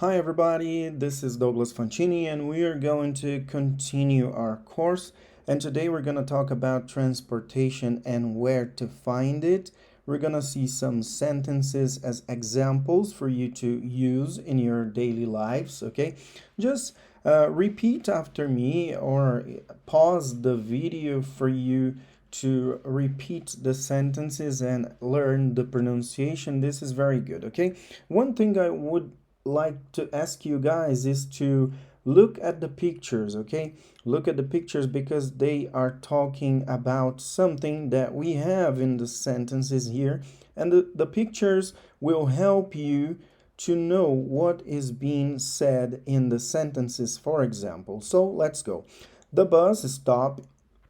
Hi everybody, this is Douglas Fontini and we are going to continue our course, and today we're going to talk about transportation and where to find it. We're going to see some sentences as examples for you to use in your daily lives, okay? Just repeat after me or pause the video for you to repeat the sentences and learn the pronunciation. This is very good, okay? One thing I would like to ask you guys is to look at the pictures, okay? Look at the pictures because they are talking about something that we have in the sentences here, and the pictures will help you to know what is being said in the sentences, for example. So let's go. The bus stop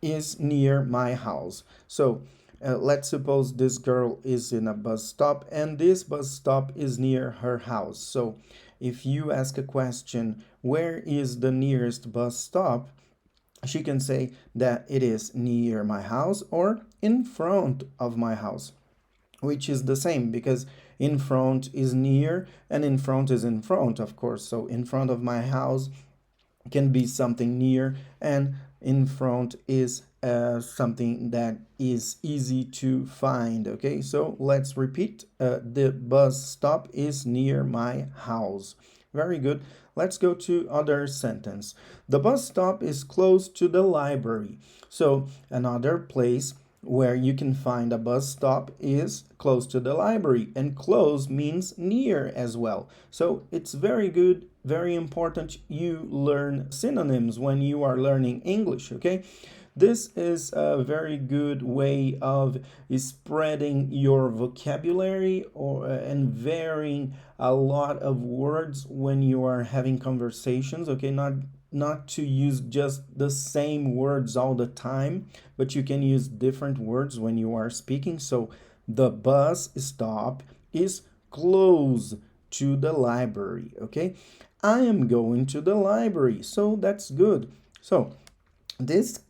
is near my house. So let's suppose this girl is in a bus stop and this bus stop is near her house. So if you ask a question, where is the nearest bus stop? She can say that it is near my house or in front of my house, which is the same because in front is near and in front is in front, of course. So in front of my house can be something near, and in front is something that is easy to find. Okay, so let's repeat. The bus stop is near my house. Very good. Let's go to other sentence. The bus stop is close to the library. So another place where you can find a bus stop is close to the library, and close means near as well. So it's very good, very important you learn synonyms when you are learning English, okay? This is a very good way of spreading your vocabulary or and varying a lot of words when you are having conversations, okay? Not to use just the same words all the time, but you can use different words when you are speaking. So the bus stop is close to the library, okay? I am going to the library, so that's good. So this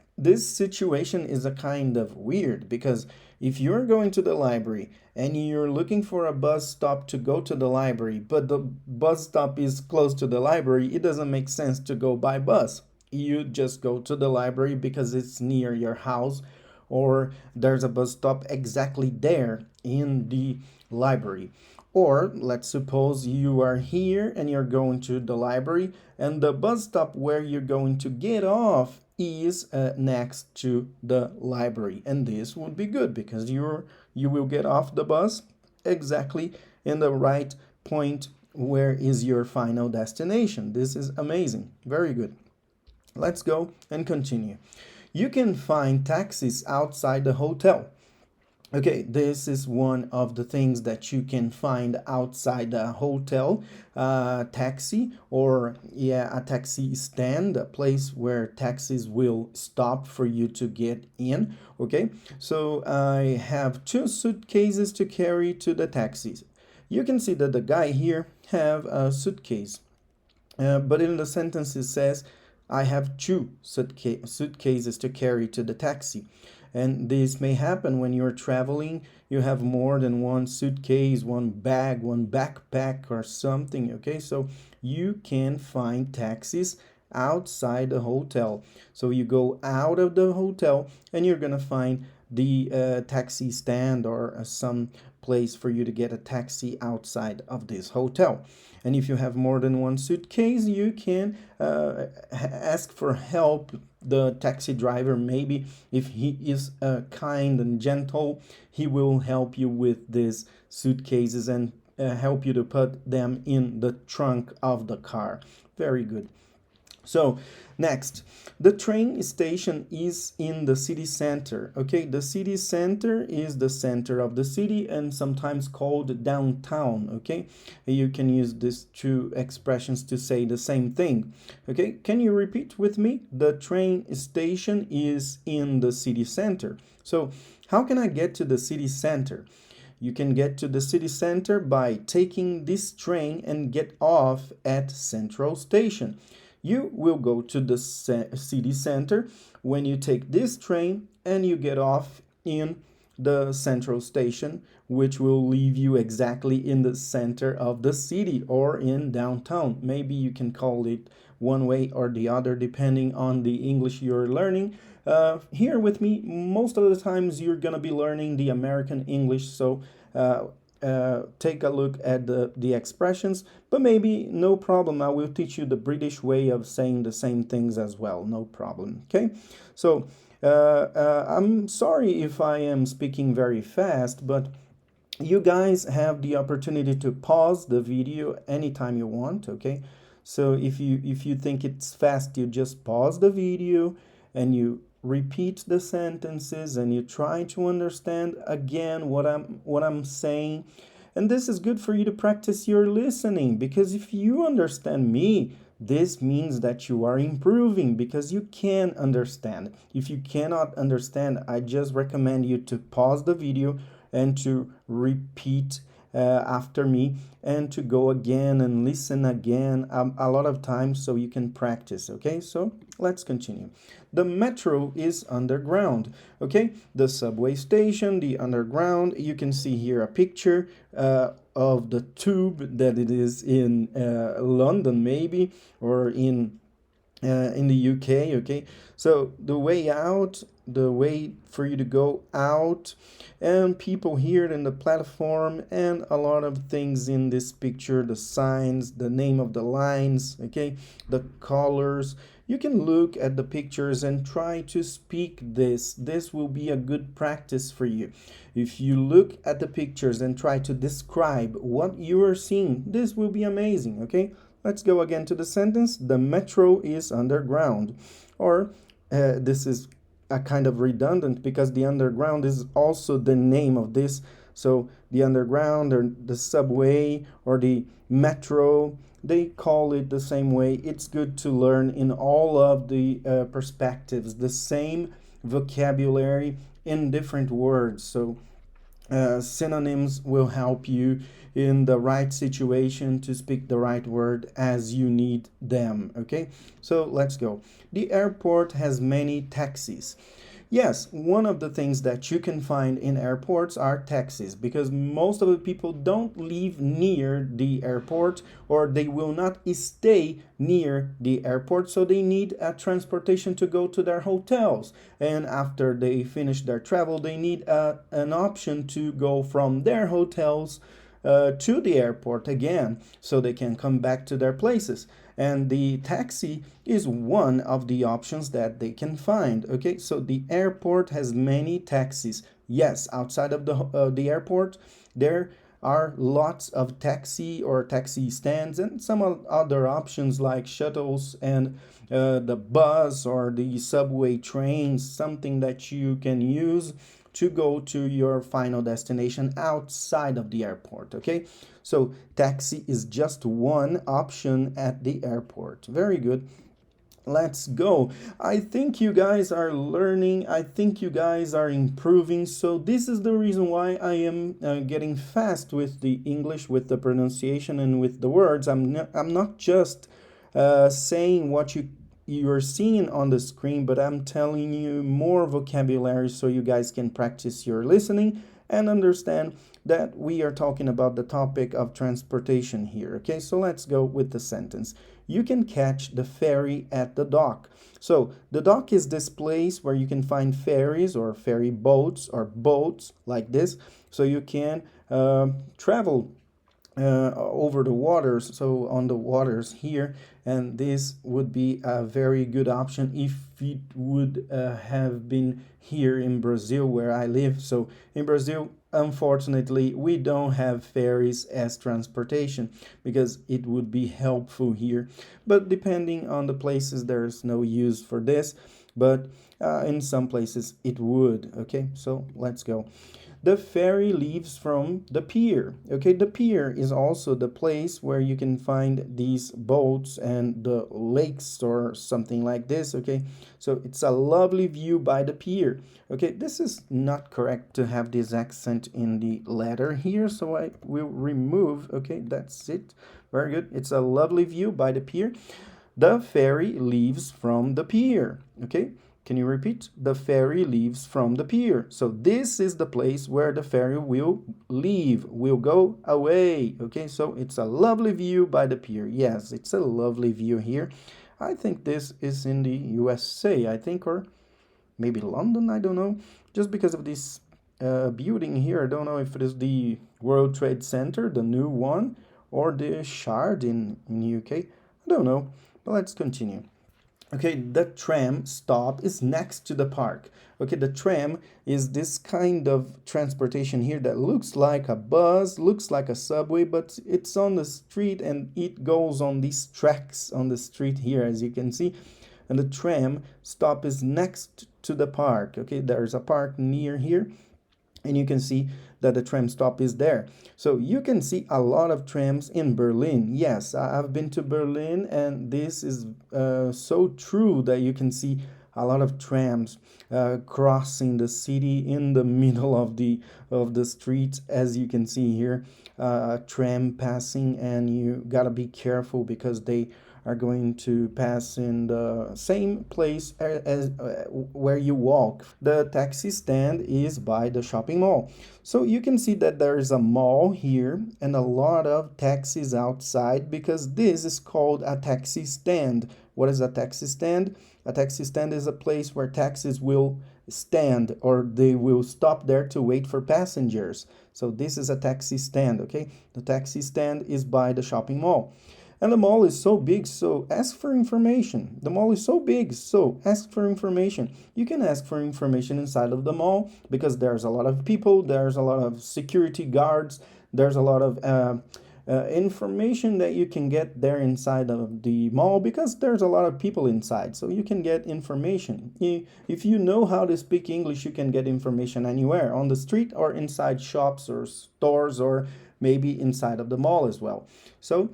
situation is a kind of weird because if you're going to the library and you're looking for a bus stop to go to the library, but the bus stop is close to the library, it doesn't make sense to go by bus. You just go to the library because it's near your house, or there's a bus stop exactly there in the library. Or let's suppose you are here and you're going to the library, and the bus stop where you're going to get off is next to the library, and this would be good because you will get off the bus exactly in the right point where is your final destination. This is amazing. Very good. Let's go and continue. You can find taxis outside the hotel. Okay, this is one of the things that you can find outside the hotel. Taxi, or yeah, a taxi stand, a place where taxis will stop for you to get in. Okay, so I have two suitcases to carry to the taxis. You can see that the guy here have a suitcase, but in the sentence it says, I have two suitcases to carry to the taxi. And this may happen when you're traveling. You have more than one suitcase, one bag, one backpack, or something. Okay, so you can find taxis outside the hotel. So you go out of the hotel and you're gonna find the taxi stand or some place for you to get a taxi outside of this hotel. And if you have more than one suitcase, you can ask for help. The taxi driver, maybe if he is kind and gentle, he will help you with these suitcases and help you to put them in the trunk of the car. Very good. So next, the train station is in the city center. Okay, the city center is the center of the city and sometimes called downtown. Okay, you can use these two expressions to say the same thing. Okay, can you repeat with me? The train station is in the city center. So how can I get to the city center? You can get to the city center by taking this train and get off at Central Station. You will go to the city center when you take this train and you get off in the central station, which will leave you exactly in the center of the city or in downtown. Maybe you can call it one way or the other depending on the English you're learning. Here with me, most of the times you're gonna be learning the American English, so take a look at the expressions, but maybe no problem. I will teach you the British way of saying the same things as well, no problem. Okay, so I'm sorry if I am speaking very fast, but you guys have the opportunity to pause the video anytime you want. Okay, so if you think it's fast, you just pause the video and you repeat the sentences and you try to understand again what I'm saying. And this is good for you to practice your listening, because if you understand me, this means that you are improving because you can understand. If you cannot understand, I just recommend you to pause the video and to repeat after me, and to go again and listen again a lot of times so you can practice. Okay, so let's continue. The metro is underground. Okay, the subway station, the underground. You can see here a picture of the tube that it is in London, maybe, or in the UK. Okay, so the way out, the way for you to go out, and people here in the platform, and a lot of things in this picture, the signs, the name of the lines, okay, the colors. You can look at the pictures and try to speak this. This will be a good practice for you. If you look at the pictures and try to describe what you are seeing, this will be amazing. Okay, let's go again to the sentence. The metro is underground. Or this is a kind of redundant because the underground is also the name of this. So the underground or the subway or the metro, they call it the same way. It's good to learn in all of the perspectives, the same vocabulary in different words. So synonyms will help you in the right situation to speak the right word as you need them. Okay, so let's go. The airport has many taxis. Yes, one of the things that you can find in airports are taxis, because most of the people don't live near the airport, or they will not stay near the airport, so they need a transportation to go to their hotels. And after they finish their travel, they need an option to go from their hotels to the airport again, so they can come back to their places. And the taxi is one of the options that they can find. Okay, so the airport has many taxis. Yes, outside of the airport, there are lots of taxi or taxi stands and some other options like shuttles and the bus or the subway trains, something that you can use to go to your final destination outside of the airport. Okay, so taxi is just one option at the airport. Very good. Let's go. I think you guys are learning. I think you guys are improving. So this is the reason why I am getting fast with the English, with the pronunciation, and with the words. I'm not just saying what you're seeing on the screen, but I'm telling you more vocabulary so you guys can practice your listening and understand that we are talking about the topic of transportation here. Okay, so let's go with the sentence. You can catch the ferry at the dock. So the dock is this place where you can find ferries or ferry boats or boats like this, so you can travel over the waters, so on the waters here. And this would be a very good option if it would have been here in Brazil where I live. So in Brazil, unfortunately, we don't have ferries as transportation because it would be helpful here, but depending on the places there's no use for this, but in some places it would. Okay, so let's go. The ferry leaves from the pier. Okay, the pier is also the place where you can find these boats and the lakes or something like this. Okay, so it's a lovely view by the pier. Okay, this is not correct to have this accent in the letter here, so I will remove. Okay, that's it. Very good. It's a lovely view by the pier. The ferry leaves from the pier. Okay, Can you repeat? The ferry leaves from the pier. So this is the place where the ferry will leave, will go away. Okay, so it's a lovely view by the pier. Yes, it's a lovely view here. I think this is in the USA, I think, or maybe London, I don't know. Just because of this building here, I don't know if it is the World Trade Center, the new one, or the Shard in UK. I don't know, but let's continue. Okay, the tram stop is next to the park. Okay, the tram is this kind of transportation here that looks like a bus, looks like a subway, but it's on the street and it goes on these tracks on the street here, as you can see. And the tram stop is next to the park. Okay, there's a park near here, and you can see that the tram stop is there. So you can see a lot of trams in Berlin. Yes, I've been to Berlin, and this is so true that you can see a lot of trams crossing the city in the middle of the street, as you can see here. A tram passing, and you gotta be careful because they are going to pass in the same place as where you walk. The taxi stand is by the shopping mall. So you can see that there is a mall here and a lot of taxis outside because this is called a taxi stand. What is a taxi stand? A taxi stand is a place where taxis will stand, or they will stop there to wait for passengers. So this is a taxi stand, okay? The taxi stand is by the shopping mall. And the mall is so big, so ask for information. The mall is so big, so ask for information. You can ask for information inside of the mall because there's a lot of people, there's a lot of security guards, there's a lot of information that you can get there inside of the mall because there's a lot of people inside. So you can get information. If you know how to speak English, you can get information anywhere, on the street or inside shops or stores or maybe inside of the mall as well. So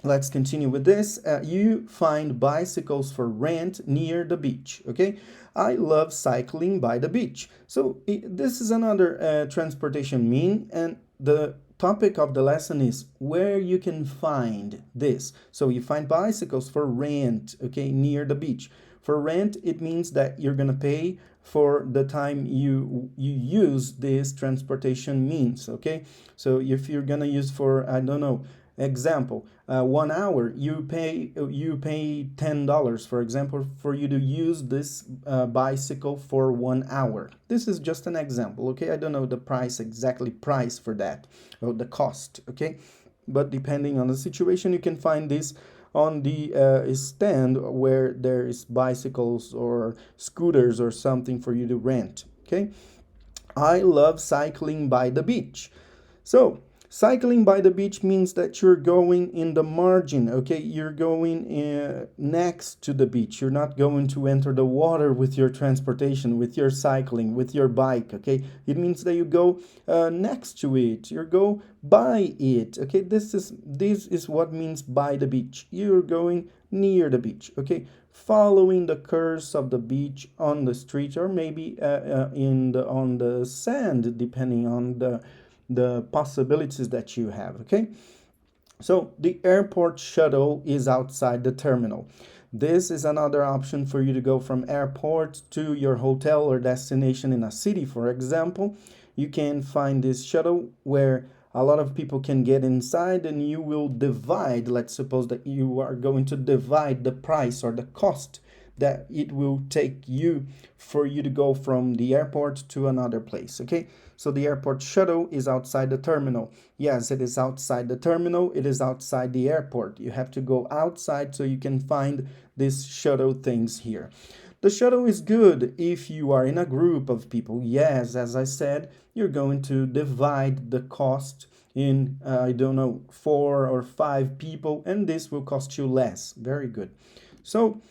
let's continue with this. You find bicycles for rent near the beach. Okay, I love cycling by the beach. So this is another transportation mean, and the topic of the lesson is where you can find this. So you find bicycles for rent, okay, near the beach. For rent, it means that you're gonna pay for the time you use this transportation means. Okay, so if you're gonna use for, I don't know, example, 1 hour, you pay $10, for example, for you to use this bicycle for 1 hour. This is just an example, okay? I don't know the exactly price for that, or the cost, okay? But depending on the situation, you can find this on the stand where there is bicycles or scooters or something for you to rent, okay? I love cycling by the beach. So cycling by the beach means that you're going in the margin, okay? You're going next to the beach. You're not going to enter the water with your transportation, with your cycling, with your bike, okay? It means that you go next to it. You go by it, okay? This is what means by the beach. You're going near the beach, okay? Following the curves of the beach on the street, or maybe on the sand, depending on the possibilities that you have, okay? So the airport shuttle is outside the terminal. This is another option for you to go from airport to your hotel or destination in a city, for example. You can find this shuttle where a lot of people can get inside, and you will divide. Let's suppose that you are going to divide the price or the cost that it will take you for you to go from the airport to another place, okay? So the airport shuttle is outside the terminal. Yes, it is outside the terminal. It is outside the airport. You have to go outside so you can find these shuttle things here. The shuttle is good if you are in a group of people. Yes, as I said, you're going to divide the cost in, I don't know, 4 or 5 people, and this will cost you less. Very good. So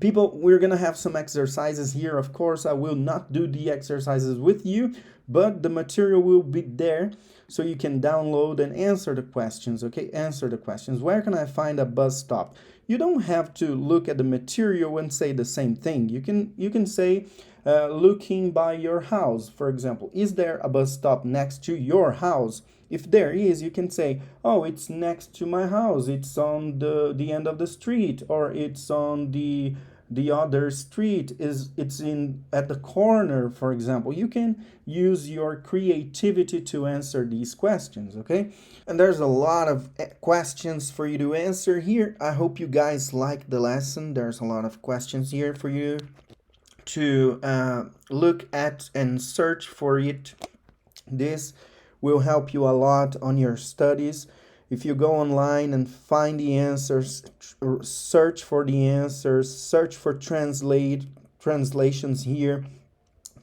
people, we're gonna have some exercises here. Of course, I will not do the exercises with you, but the material will be there so you can download and answer the questions, okay? Answer the questions. Where can I find a bus stop? You don't have to look at the material and say the same thing. You can say looking by your house, for example. Is there a bus stop next to your house? If there is, you can say, oh, it's next to my house. It's on the end of the street, or it's on the the other street is it's in at the corner, for example. You can use your creativity to answer these questions, okay? And there's a lot of questions for you to answer here. I hope you guys like the lesson. There's a lot of questions here for you to look at and search for it. This will help you a lot on your studies. If you go online and find the answers, search for the answers, search for translations here,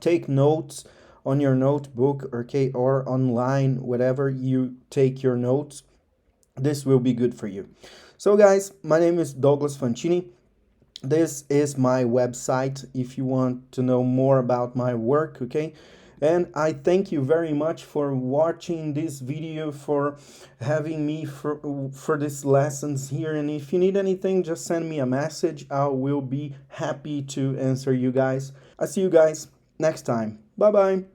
take notes on your notebook, okay, or online, whatever you take your notes. This will be good for you. So guys, my name is Douglas Fantini. This is my website if you want to know more about my work, okay? And I thank you very much for watching this video, for having me for these lessons here. And if you need anything, just send me a message. I will be happy to answer you guys. I see you guys next time. Bye bye.